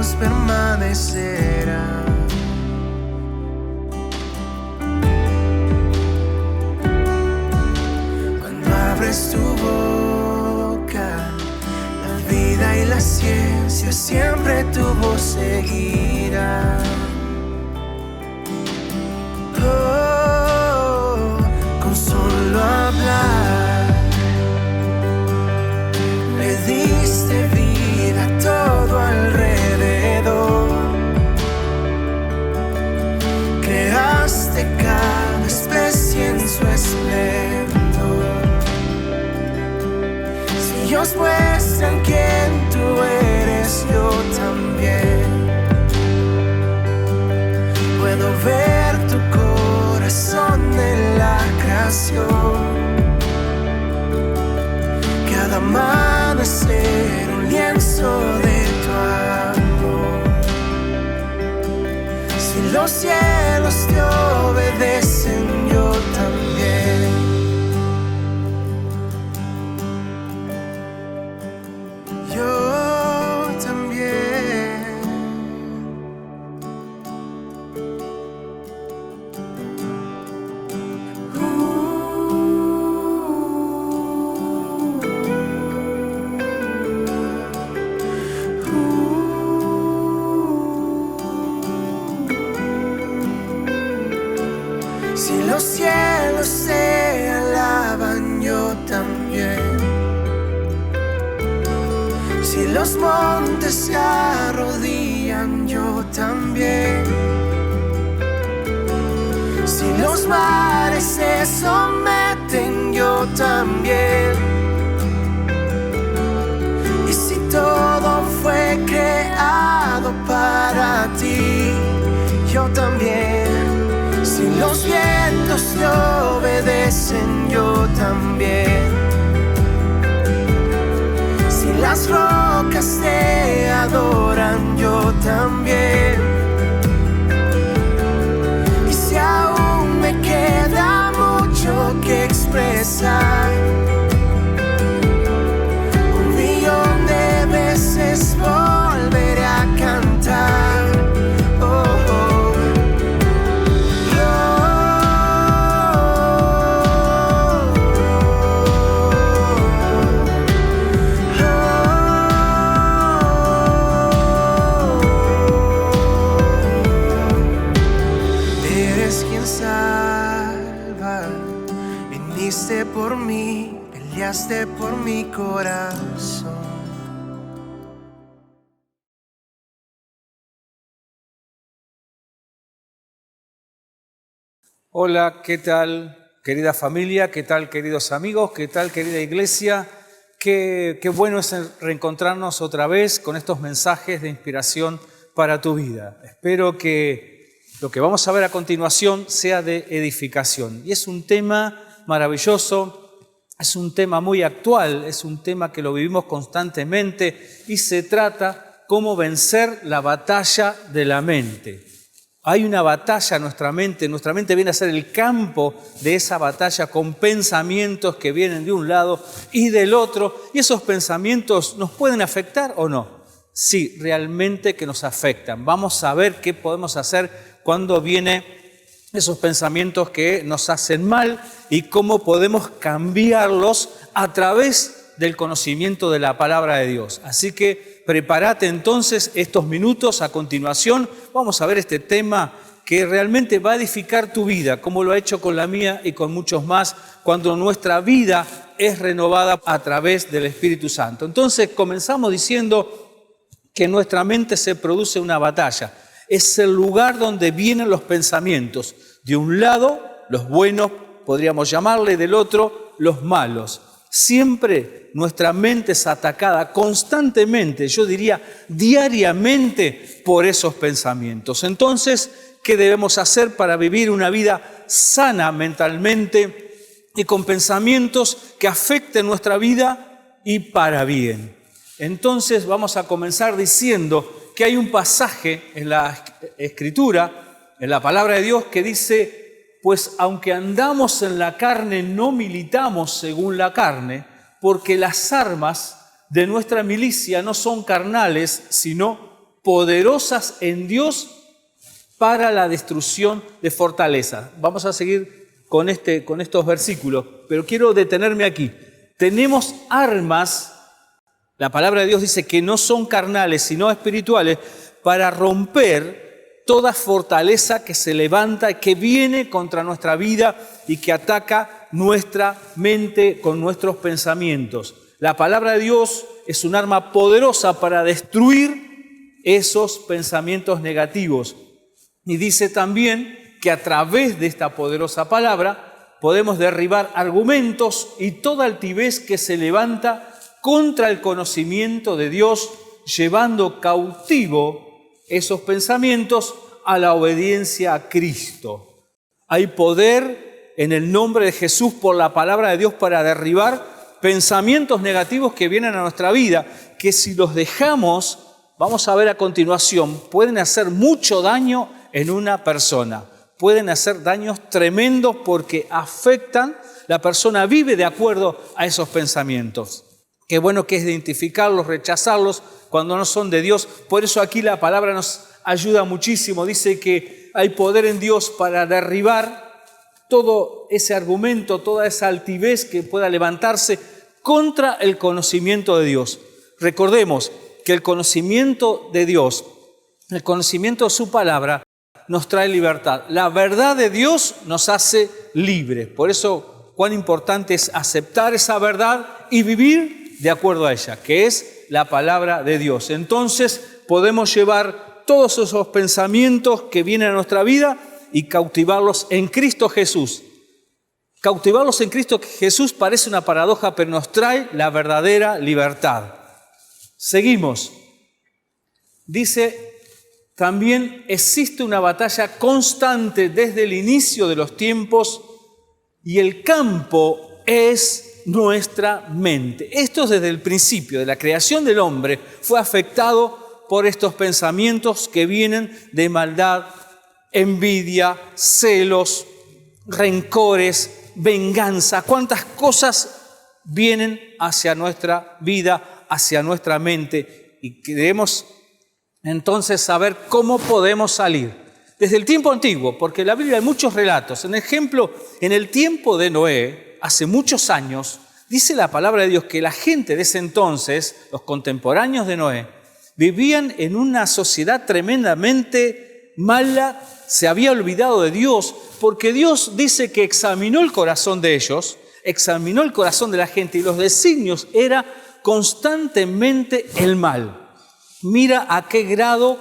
Dios permanecerá. Cuando abres tu boca, la vida y la ciencia siempre tu voz seguirá. Oh, con solo hablar le diste vida a todo alrededor. Creaste cada especie en su esplendor. Si ellos muestran quién tú eres, yo también puedo ver tu corazón en la creación. Cada amanecer un lienzo de tu amor. Si los cielos te obedecen, yo también. Yo también. Si los cielos se alaban, yo también. Si los montes se arrodillan, yo también. Si los mares se someten, yo también. Y si todo fue creado para ti, yo también. Si los vientos te obedecen, yo también. Si las rocas te adoran, yo también. Y si aún me queda mucho que expresar, 1,000,000 de veces volveré a cantar. Viniste por mí, peleaste por mi corazón. Hola, ¿qué tal, querida familia? ¿Qué tal, queridos amigos? ¿Qué tal, querida iglesia? Qué bueno es reencontrarnos otra vez con estos mensajes de inspiración para tu vida. Espero que lo que vamos a ver a continuación sea de edificación. Y es un tema maravilloso, es un tema muy actual, es un tema que lo vivimos constantemente y se trata cómo vencer la batalla de la mente. Hay una batalla en nuestra mente viene a ser el campo de esa batalla con pensamientos que vienen de un lado y del otro, y esos pensamientos ¿nos pueden afectar o no? Sí, realmente que nos afectan. Vamos a ver qué podemos hacer cuando vienen esos pensamientos que nos hacen mal y cómo podemos cambiarlos a través del conocimiento de la palabra de Dios. Así que prepárate entonces estos minutos. A continuación vamos a ver este tema que realmente va a edificar tu vida, como lo ha hecho con la mía y con muchos más, cuando nuestra vida es renovada a través del Espíritu Santo. Entonces comenzamos diciendo que en nuestra mente se produce una batalla. Es el lugar donde vienen los pensamientos. De un lado, los buenos, podríamos llamarle, del otro, los malos. Siempre nuestra mente es atacada constantemente, yo diría diariamente, por esos pensamientos. Entonces, ¿qué debemos hacer para vivir una vida sana mentalmente y con pensamientos que afecten nuestra vida y para bien? Entonces vamos a comenzar diciendo que hay un pasaje en la Escritura, en la palabra de Dios, que dice: pues aunque andamos en la carne, no militamos según la carne, porque las armas de nuestra milicia no son carnales, sino poderosas en Dios para la destrucción de fortalezas. Vamos a seguir con estos versículos, pero quiero detenerme aquí. Tenemos armas, la palabra de Dios dice que no son carnales, sino espirituales, para romper toda fortaleza que se levanta, que viene contra nuestra vida y que ataca nuestra mente con nuestros pensamientos. La palabra de Dios es un arma poderosa para destruir esos pensamientos negativos. Y dice también que a través de esta poderosa palabra podemos derribar argumentos y toda altivez que se levanta contra el conocimiento de Dios, llevando cautivo esos pensamientos a la obediencia a Cristo. Hay poder en el nombre de Jesús por la palabra de Dios para derribar pensamientos negativos que vienen a nuestra vida, que si los dejamos, vamos a ver a continuación, pueden hacer mucho daño en una persona. Pueden hacer daños tremendos porque afectan, la persona vive de acuerdo a esos pensamientos. Qué bueno que es identificarlos, rechazarlos cuando no son de Dios. Por eso aquí la palabra nos ayuda muchísimo. Dice que hay poder en Dios para derribar todo ese argumento, toda esa altivez que pueda levantarse contra el conocimiento de Dios. Recordemos que el conocimiento de Dios, el conocimiento de su palabra, nos trae libertad. La verdad de Dios nos hace libres. Por eso, cuán importante es aceptar esa verdad y vivir de acuerdo a ella, que es la palabra de Dios. Entonces, podemos llevar todos esos pensamientos que vienen a nuestra vida y cautivarlos en Cristo Jesús. Cautivarlos en Cristo Jesús parece una paradoja, pero nos trae la verdadera libertad. Seguimos. Dice, también existe una batalla constante desde el inicio de los tiempos y el campo es nuestra mente. Esto desde el principio de la creación del hombre fue afectado por estos pensamientos que vienen de maldad, envidia, celos, rencores, venganza. ¿Cuántas cosas vienen hacia nuestra vida, hacia nuestra mente? Y queremos entonces saber cómo podemos salir. Desde el tiempo antiguo, porque en la Biblia hay muchos relatos. En ejemplo, en el tiempo de Noé, hace muchos años, dice la palabra de Dios que la gente de ese entonces, los contemporáneos de Noé, vivían en una sociedad tremendamente mala, se había olvidado de Dios, porque Dios dice que examinó el corazón de ellos, examinó el corazón de la gente y los designios era constantemente el mal. Mira a qué grado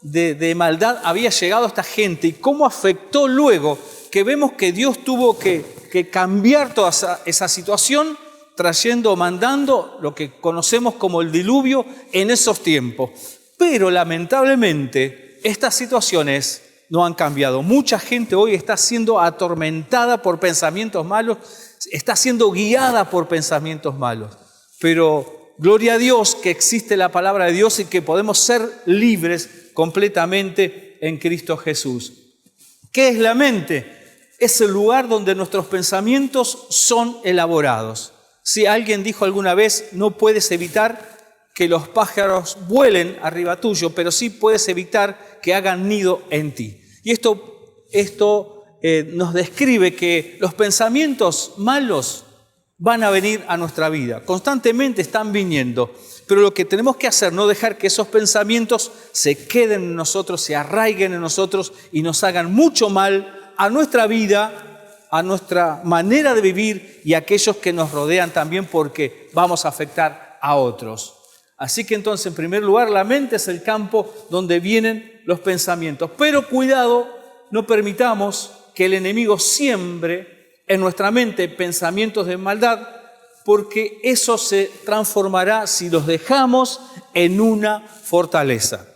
de maldad había llegado esta gente y cómo afectó luego, que vemos que Dios tuvo que cambiar toda esa situación, mandando lo que conocemos como el diluvio en esos tiempos. Pero lamentablemente estas situaciones no han cambiado. Mucha gente hoy está siendo atormentada por pensamientos malos, está siendo guiada por pensamientos malos. Pero gloria a Dios que existe la palabra de Dios y que podemos ser libres completamente en Cristo Jesús. ¿Qué es la mente? Es el lugar donde nuestros pensamientos son elaborados. Si alguien dijo alguna vez, no puedes evitar que los pájaros vuelen arriba tuyo, pero sí puedes evitar que hagan nido en ti. Y esto nos describe que los pensamientos malos van a venir a nuestra vida, constantemente están viniendo, pero lo que tenemos que hacer, no dejar que esos pensamientos se queden en nosotros, se arraiguen en nosotros y nos hagan mucho mal a nuestra vida, a nuestra manera de vivir y a aquellos que nos rodean también, porque vamos a afectar a otros. Así que entonces, en primer lugar, la mente es el campo donde vienen los pensamientos, pero cuidado, no permitamos que el enemigo siembre en nuestra mente pensamientos de maldad, porque eso se transformará si los dejamos en una fortaleza.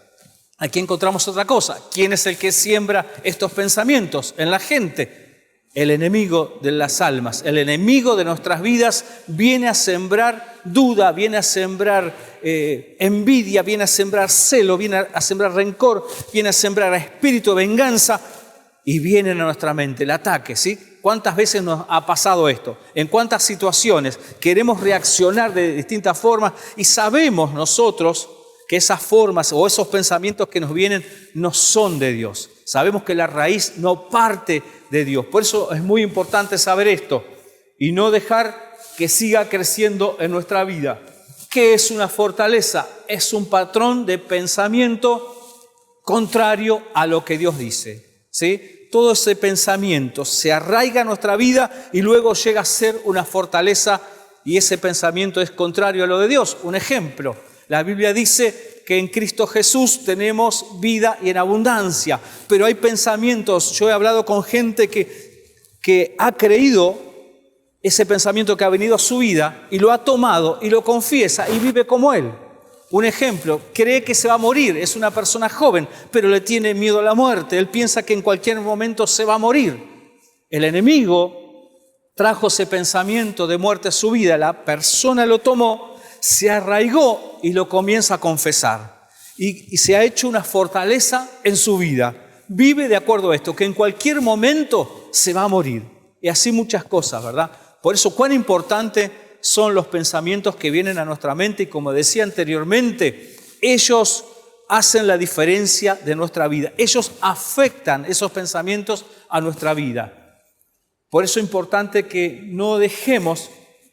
Aquí encontramos otra cosa. ¿Quién es el que siembra estos pensamientos en la gente? El enemigo de las almas, el enemigo de nuestras vidas viene a sembrar duda, viene a sembrar envidia, viene a sembrar celo, viene a sembrar rencor, viene a sembrar espíritu de venganza y viene a nuestra mente el ataque, ¿sí? ¿Cuántas veces nos ha pasado esto? ¿En cuántas situaciones queremos reaccionar de distintas formas? Y sabemos nosotros que esas formas o esos pensamientos que nos vienen no son de Dios. Sabemos que la raíz no parte de Dios. Por eso es muy importante saber esto y no dejar que siga creciendo en nuestra vida. ¿Qué es una fortaleza? Es un patrón de pensamiento contrario a lo que Dios dice, ¿sí? Todo ese pensamiento se arraiga en nuestra vida y luego llega a ser una fortaleza y ese pensamiento es contrario a lo de Dios. Un ejemplo, la Biblia dice que en Cristo Jesús tenemos vida y en abundancia, pero hay pensamientos, yo he hablado con gente que ha creído ese pensamiento que ha venido a su vida y lo ha tomado y lo confiesa y vive como él. Un ejemplo, cree que se va a morir, es una persona joven, pero le tiene miedo a la muerte. Él piensa que en cualquier momento se va a morir. El enemigo trajo ese pensamiento de muerte a su vida, la persona lo tomó, se arraigó y lo comienza a confesar. Y se ha hecho una fortaleza en su vida. Vive de acuerdo a esto, que en cualquier momento se va a morir. Y así muchas cosas, ¿verdad? Por eso, cuán importante son los pensamientos que vienen a nuestra mente y como decía anteriormente, ellos hacen la diferencia de nuestra vida. Ellos afectan esos pensamientos a nuestra vida. Por eso es importante que no dejemos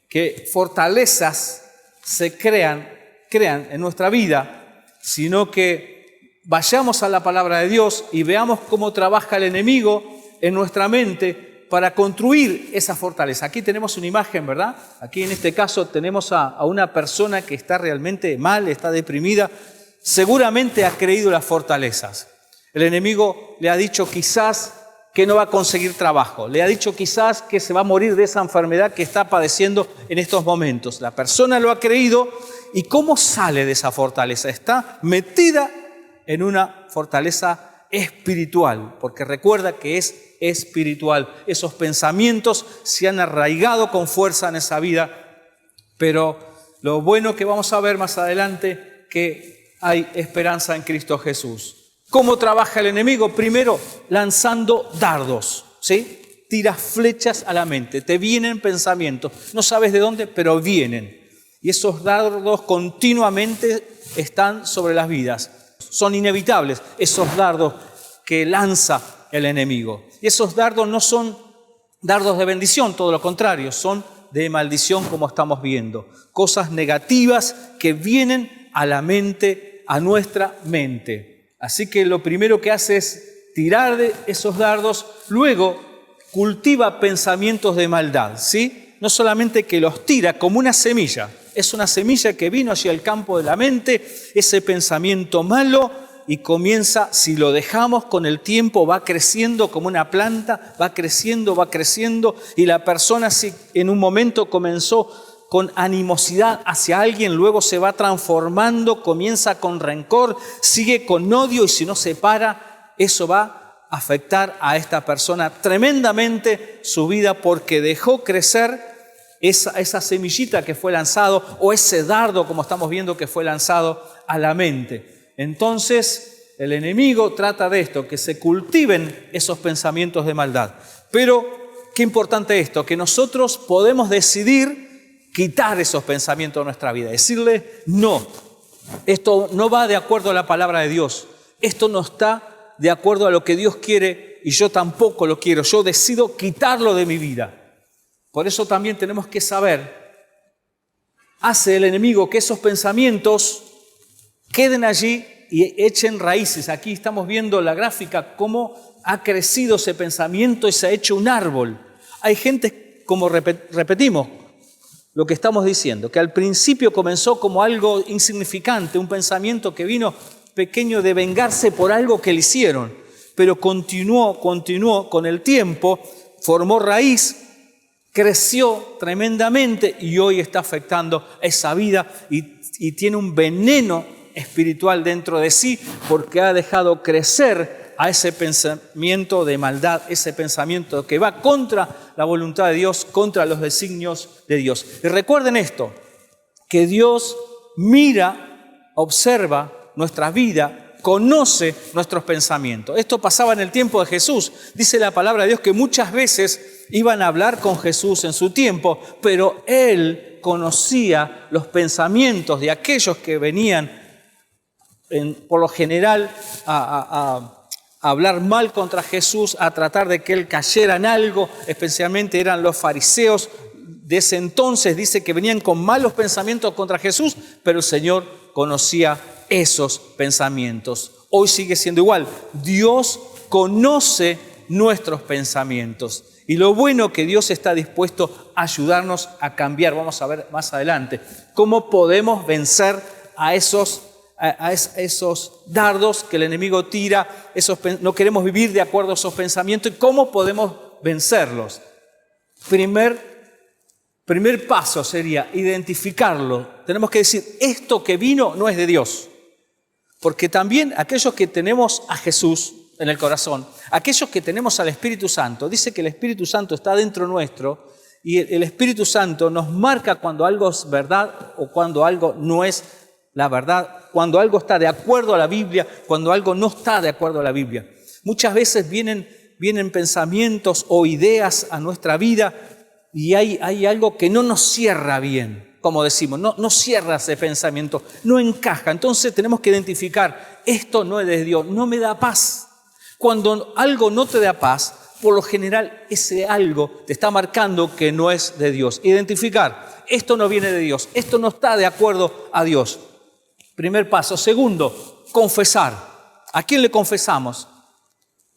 que fortalezas se crean en nuestra vida, sino que vayamos a la palabra de Dios y veamos cómo trabaja el enemigo en nuestra mente para construir esa fortaleza. Aquí tenemos una imagen, ¿verdad? Aquí en este caso tenemos a una persona que está realmente mal, está deprimida. Seguramente ha creído las fortalezas. El enemigo le ha dicho quizás que no va a conseguir trabajo. Le ha dicho quizás que se va a morir de esa enfermedad que está padeciendo en estos momentos. La persona lo ha creído. ¿Y cómo sale de esa fortaleza? Está metida en una fortaleza espiritual, porque recuerda que es espiritual. Esos pensamientos se han arraigado con fuerza en esa vida, pero lo bueno que vamos a ver más adelante, que hay esperanza en Cristo Jesús. ¿Cómo trabaja el enemigo? Primero, lanzando dardos, ¿sí? Tira flechas a la mente, te vienen pensamientos, no sabes de dónde, pero vienen. Y esos dardos continuamente están sobre las vidas. Son inevitables esos dardos que lanza el enemigo. Y esos dardos no son dardos de bendición, todo lo contrario, son de maldición como estamos viendo. Cosas negativas que vienen a la mente, a nuestra mente. Así que lo primero que hace es tirar de esos dardos, luego cultiva pensamientos de maldad, ¿sí? No solamente que los tira como una semilla, es una semilla que vino hacia el campo de la mente, ese pensamiento malo, y comienza, si lo dejamos con el tiempo, va creciendo como una planta, va creciendo, y la persona si en un momento comenzó con animosidad hacia alguien, luego se va transformando, comienza con rencor, sigue con odio y si no se para, eso va a afectar a esta persona tremendamente su vida porque dejó crecer esa semillita que fue lanzado o ese dardo, como estamos viendo, que fue lanzado a la mente. Entonces, el enemigo trata de esto, que se cultiven esos pensamientos de maldad. Pero, qué importante esto, que nosotros podemos decidir quitar esos pensamientos de nuestra vida, decirle no, esto no va de acuerdo a la palabra de Dios, esto no está de acuerdo a lo que Dios quiere y yo tampoco lo quiero, yo decido quitarlo de mi vida. Por eso también tenemos que saber, hace el enemigo que esos pensamientos queden allí y echen raíces. Aquí estamos viendo la gráfica, cómo ha crecido ese pensamiento y se ha hecho un árbol. Hay gente, como repetimos lo que estamos diciendo, que al principio comenzó como algo insignificante, un pensamiento que vino pequeño de vengarse por algo que le hicieron, pero continuó con el tiempo, formó raíz, creció tremendamente y hoy está afectando esa vida y tiene un veneno espiritual dentro de sí porque ha dejado crecer a ese pensamiento de maldad, ese pensamiento que va contra la voluntad de Dios, contra los designios de Dios. Y recuerden esto, que Dios mira, observa nuestra vida, conoce nuestros pensamientos. Esto pasaba en el tiempo de Jesús. Dice la palabra de Dios que muchas veces iban a hablar con Jesús en su tiempo, pero Él conocía los pensamientos de aquellos que venían por lo general a hablar mal contra Jesús, a tratar de que Él cayera en algo, especialmente eran los fariseos de ese entonces, dice que venían con malos pensamientos contra Jesús, pero el Señor conocía esos pensamientos. Hoy sigue siendo igual. Dios conoce nuestros pensamientos. Y lo bueno que Dios está dispuesto a ayudarnos a cambiar. Vamos a ver más adelante cómo podemos vencer a esos dardos que el enemigo tira. No queremos vivir de acuerdo a esos pensamientos. ¿Y cómo podemos vencerlos? Primer paso sería identificarlo. Tenemos que decir, esto que vino no es de Dios. Porque también aquellos que tenemos a Jesús en el corazón, aquellos que tenemos al Espíritu Santo, dice que el Espíritu Santo está dentro nuestro y el Espíritu Santo nos marca cuando algo es verdad o cuando algo no es la verdad, cuando algo está de acuerdo a la Biblia, cuando algo no está de acuerdo a la Biblia. Muchas veces vienen pensamientos o ideas a nuestra vida y hay algo que no nos cierra bien, como decimos, no cierra ese pensamiento, no encaja. Entonces tenemos que identificar, esto no es de Dios, no me da paz. Cuando algo no te da paz, por lo general ese algo te está marcando que no es de Dios. Identificar, esto no viene de Dios, esto no está de acuerdo a Dios. Primer paso. Segundo, confesar. ¿A quién le confesamos?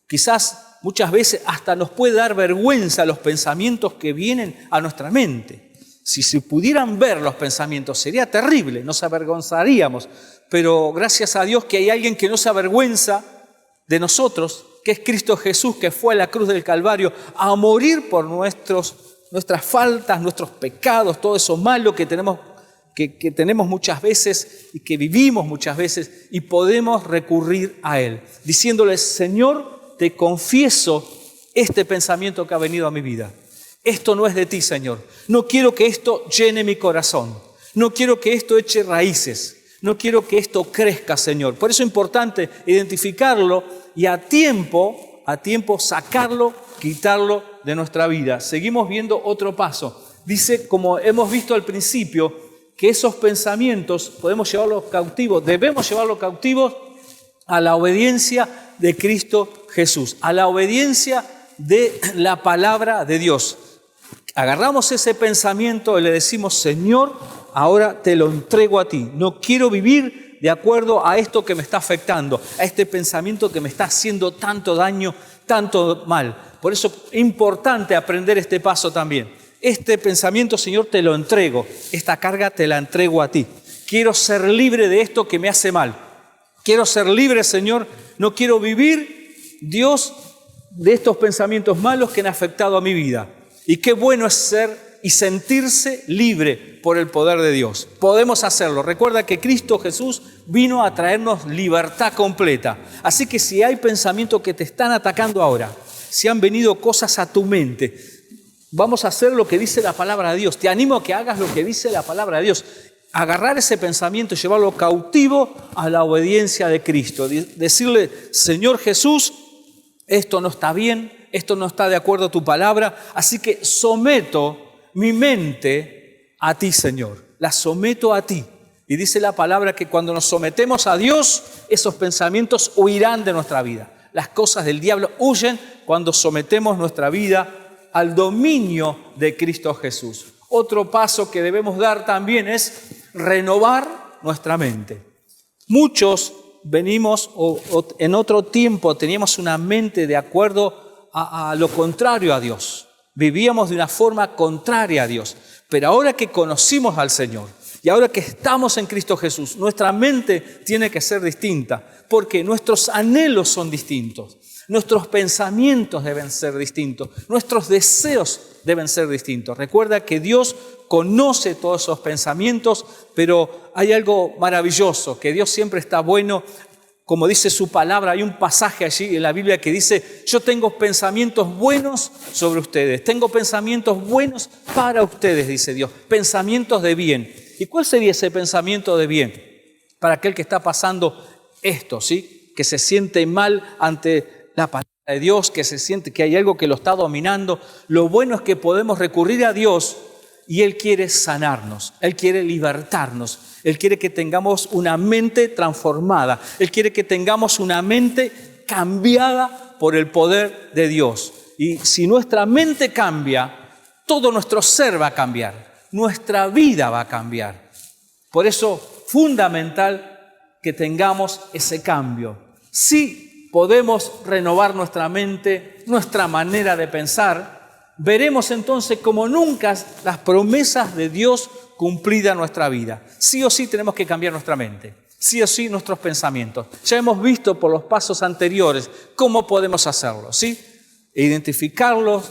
Quizás muchas veces hasta nos puede dar vergüenza los pensamientos que vienen a nuestra mente. Si se pudieran ver los pensamientos sería terrible, nos avergonzaríamos. Pero gracias a Dios que hay alguien que no se avergüenza de nosotros, que es Cristo Jesús, que fue a la cruz del Calvario a morir por nuestras faltas, nuestros pecados, todo eso malo que tenemos muchas veces y que vivimos muchas veces, y podemos recurrir a Él, diciéndole, Señor, te confieso este pensamiento que ha venido a mi vida. Esto no es de ti, Señor. No quiero que esto llene mi corazón. No quiero que esto eche raíces. No quiero que esto crezca, Señor. Por eso es importante identificarlo y a tiempo sacarlo, quitarlo de nuestra vida. Seguimos viendo otro paso. Dice, como hemos visto al principio, que esos pensamientos podemos llevarlos cautivos, debemos llevarlos cautivos a la obediencia de Cristo Jesús, a la obediencia de la palabra de Dios. Agarramos ese pensamiento y le decimos, Señor, ahora te lo entrego a ti. No quiero vivir de acuerdo a esto que me está afectando, a este pensamiento que me está haciendo tanto daño, tanto mal. Por eso es importante aprender este paso también. Este pensamiento, Señor, te lo entrego. Esta carga te la entrego a ti. Quiero ser libre de esto que me hace mal. Quiero ser libre, Señor. No quiero vivir, Dios, de estos pensamientos malos que han afectado a mi vida. Y qué bueno es ser y sentirse libre por el poder de Dios. Podemos hacerlo. Recuerda que Cristo Jesús vino a traernos libertad completa. Así que si hay pensamientos que te están atacando ahora, si han venido cosas a tu mente, vamos a hacer lo que dice la palabra de Dios. Te animo a que hagas lo que dice la palabra de Dios. Agarrar ese pensamiento y llevarlo cautivo a la obediencia de Cristo. Decirle, Señor Jesús, esto no está bien, esto no está de acuerdo a tu palabra, así que someto mi mente a ti, Señor. La someto a ti. Y dice la palabra que cuando nos sometemos a Dios, esos pensamientos huirán de nuestra vida. Las cosas del diablo huyen cuando sometemos nuestra vida al dominio de Cristo Jesús. Otro paso que debemos dar también es renovar nuestra mente. Muchos venimos o en otro tiempo teníamos una mente de acuerdo a lo contrario a Dios. Vivíamos de una forma contraria a Dios. Pero ahora que conocimos al Señor y ahora que estamos en Cristo Jesús, nuestra mente tiene que ser distinta porque nuestros anhelos son distintos. Nuestros pensamientos deben ser distintos, nuestros deseos deben ser distintos. Recuerda que Dios conoce todos esos pensamientos, pero hay algo maravilloso, que Dios siempre está bueno. Como dice su palabra, hay un pasaje allí en la Biblia que dice, yo tengo pensamientos buenos sobre ustedes, tengo pensamientos buenos para ustedes, dice Dios, pensamientos de bien. ¿Y cuál sería ese pensamiento de bien? Para aquel que está pasando esto, ¿sí? Que se siente mal ante la palabra de Dios, que se siente que hay algo que lo está dominando. Lo bueno es que podemos recurrir a Dios y Él quiere sanarnos, Él quiere libertarnos, Él quiere que tengamos una mente transformada, Él quiere que tengamos una mente cambiada por el poder de Dios. Y si nuestra mente cambia, todo nuestro ser va a cambiar, nuestra vida va a cambiar. Por eso, fundamental que tengamos ese cambio. Sí podemos renovar nuestra mente, nuestra manera de pensar, veremos entonces como nunca las promesas de Dios cumplidas en nuestra vida. Sí o sí tenemos que cambiar nuestra mente, sí o sí nuestros pensamientos. Ya hemos visto por los pasos anteriores cómo podemos hacerlo, ¿sí? Identificarlos,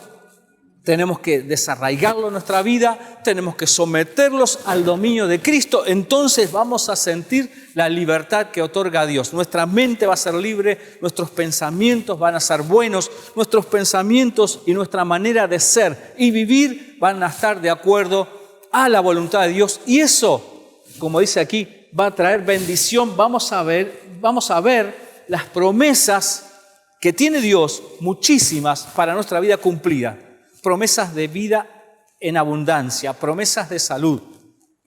tenemos que desarraigarlos en nuestra vida, tenemos que someterlos al dominio de Cristo, entonces vamos a sentir la libertad que otorga Dios. Nuestra mente va a ser libre, nuestros pensamientos van a ser buenos, nuestros pensamientos y nuestra manera de ser y vivir van a estar de acuerdo a la voluntad de Dios. Y eso, como dice aquí, va a traer bendición. Vamos a ver las promesas que tiene Dios, muchísimas, para nuestra vida cumplida. Promesas de vida en abundancia, promesas de salud,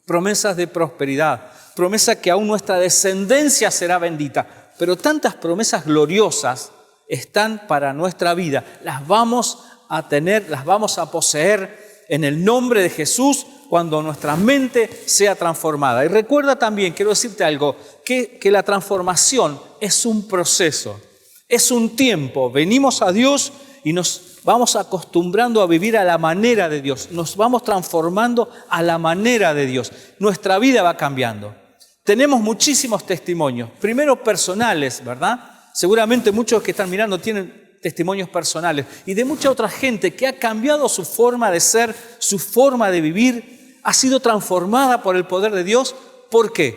promesas de prosperidad, promesas que aún nuestra descendencia será bendita. Pero tantas promesas gloriosas están para nuestra vida. Las vamos a tener, las vamos a poseer en el nombre de Jesús cuando nuestra mente sea transformada. Y recuerda también, quiero decirte algo, que la transformación es un proceso, es un tiempo. Venimos a Dios y nos vamos acostumbrando a vivir a la manera de Dios. Nos vamos transformando a la manera de Dios. Nuestra vida va cambiando. Tenemos muchísimos testimonios. Primero personales, ¿verdad? Seguramente muchos que están mirando tienen testimonios personales. Y de mucha otra gente que ha cambiado su forma de ser, su forma de vivir. Ha sido transformada por el poder de Dios. ¿Por qué?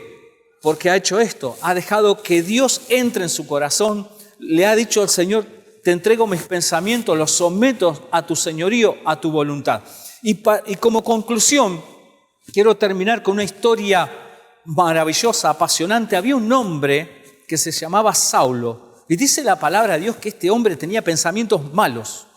Porque ha hecho esto. Ha dejado que Dios entre en su corazón. Le ha dicho al Señor: te entrego mis pensamientos, los someto a tu señorío, a tu voluntad. Y como conclusión, quiero terminar con una historia maravillosa, apasionante. Había un hombre que se llamaba Saulo. Y dice la palabra de Dios que este hombre tenía pensamientos malos.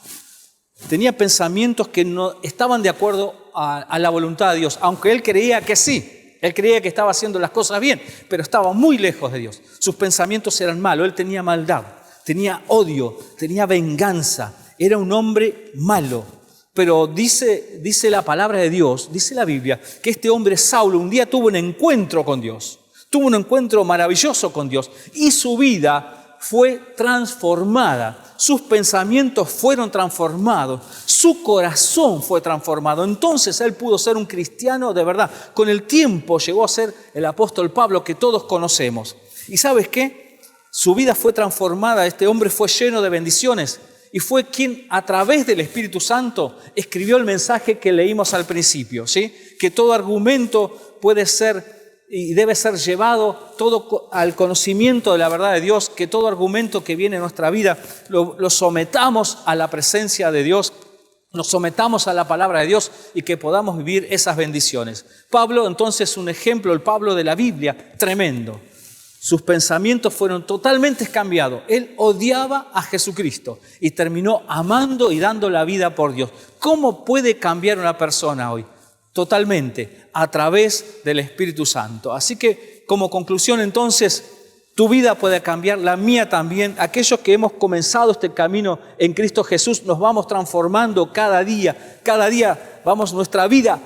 Tenía pensamientos que no estaban de acuerdo a la voluntad de Dios, aunque él creía que sí. Él creía que estaba haciendo las cosas bien, pero estaba muy lejos de Dios. Sus pensamientos eran malos, él tenía maldad. Tenía odio, tenía venganza, era un hombre malo. Pero dice la palabra de Dios, dice la Biblia, que este hombre Saulo un día tuvo un encuentro con Dios. Tuvo un encuentro maravilloso con Dios y su vida fue transformada. Sus pensamientos fueron transformados, su corazón fue transformado. Entonces él pudo ser un cristiano de verdad. Con el tiempo llegó a ser el apóstol Pablo que todos conocemos. ¿Y sabes qué? Su vida fue transformada, este hombre fue lleno de bendiciones y fue quien a través del Espíritu Santo escribió el mensaje que leímos al principio, ¿sí? Que todo argumento puede ser y debe ser llevado todo al conocimiento de la verdad de Dios, que todo argumento que viene en nuestra vida lo sometamos a la presencia de Dios, nos sometamos a la palabra de Dios y que podamos vivir esas bendiciones. Pablo entonces un ejemplo, el Pablo de la Biblia, tremendo. Sus pensamientos fueron totalmente cambiados. Él odiaba a Jesucristo y terminó amando y dando la vida por Dios. ¿Cómo puede cambiar una persona hoy? Totalmente, a través del Espíritu Santo. Así que, como conclusión entonces, tu vida puede cambiar, la mía también. Aquellos que hemos comenzado este camino en Cristo Jesús, nos vamos transformando cada día. Cada día nuestra vida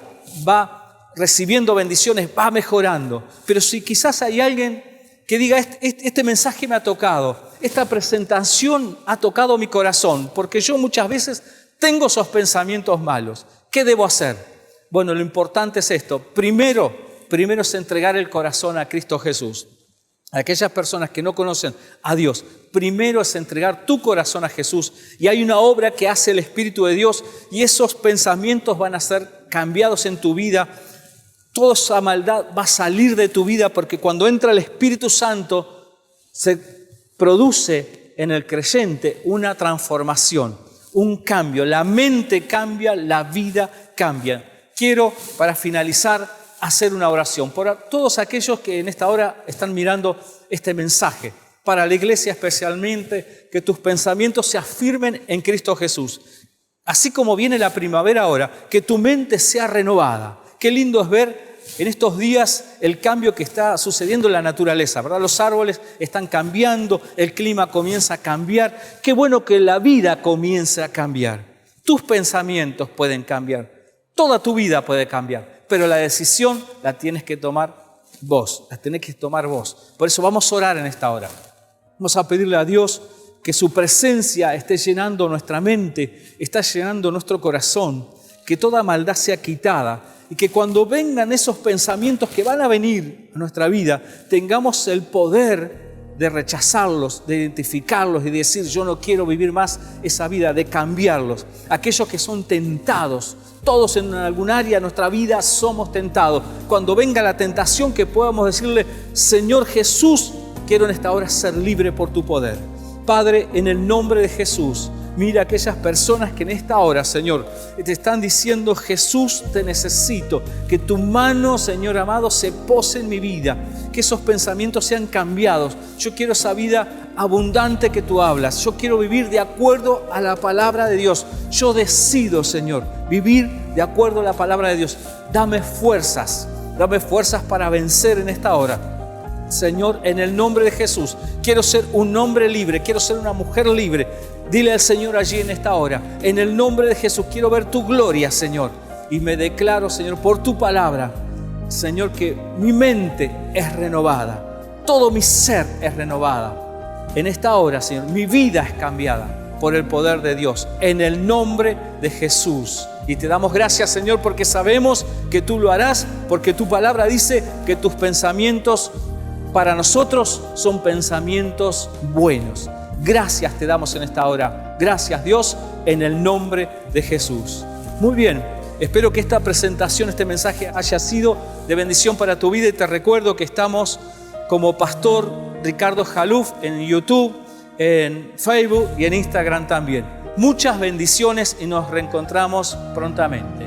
va recibiendo bendiciones, va mejorando. Pero si quizás hay alguien que diga, este mensaje me ha tocado, esta presentación ha tocado mi corazón, porque yo muchas veces tengo esos pensamientos malos. ¿Qué debo hacer? Bueno, lo importante es esto. Primero es entregar el corazón a Cristo Jesús. A aquellas personas que no conocen a Dios, primero es entregar tu corazón a Jesús. Y hay una obra que hace el Espíritu de Dios y esos pensamientos van a ser cambiados en tu vida. Toda esa maldad va a salir de tu vida porque cuando entra el Espíritu Santo se produce en el creyente una transformación, un cambio. La mente cambia, la vida cambia. Quiero, para finalizar, hacer una oración por todos aquellos que en esta hora están mirando este mensaje. Para la iglesia especialmente, que tus pensamientos se afirmen en Cristo Jesús. Así como viene la primavera ahora, que tu mente sea renovada. Qué lindo es ver en estos días el cambio que está sucediendo en la naturaleza, ¿verdad? Los árboles están cambiando, el clima comienza a cambiar. Qué bueno que la vida comience a cambiar. Tus pensamientos pueden cambiar, toda tu vida puede cambiar, pero la decisión la tienes que tomar vos, la tenés que tomar vos. Por eso vamos a orar en esta hora. Vamos a pedirle a Dios que su presencia esté llenando nuestra mente, está llenando nuestro corazón, que toda maldad sea quitada y que cuando vengan esos pensamientos que van a venir a nuestra vida, tengamos el poder de rechazarlos, de identificarlos y decir yo no quiero vivir más esa vida, de cambiarlos. Aquellos que son tentados, todos en algún área de nuestra vida somos tentados. Cuando venga la tentación que podamos decirle, Señor Jesús, quiero en esta hora ser libre por tu poder. Padre, en el nombre de Jesús, mira a aquellas personas que en esta hora, Señor, te están diciendo, Jesús, te necesito. Que tu mano, Señor amado, se pose en mi vida. Que esos pensamientos sean cambiados. Yo quiero esa vida abundante que tú hablas. Yo quiero vivir de acuerdo a la palabra de Dios. Yo decido, Señor, vivir de acuerdo a la palabra de Dios. Dame fuerzas para vencer en esta hora. Señor, en el nombre de Jesús, quiero ser un hombre libre, quiero ser una mujer libre. Dile al Señor allí en esta hora, en el nombre de Jesús, quiero ver tu gloria, Señor. Y me declaro, Señor, por tu palabra, Señor, que mi mente es renovada, todo mi ser es renovada. En esta hora, Señor, mi vida es cambiada por el poder de Dios, en el nombre de Jesús. Y te damos gracias, Señor, porque sabemos que tú lo harás, porque tu palabra dice que tus pensamientos para nosotros son pensamientos buenos. Gracias te damos en esta hora. Gracias, Dios, en el nombre de Jesús. Muy bien, espero que esta presentación, este mensaje haya sido de bendición para tu vida y te recuerdo que estamos como Pastor Ricardo Jaluf en YouTube, en Facebook y en Instagram también. Muchas bendiciones y nos reencontramos prontamente.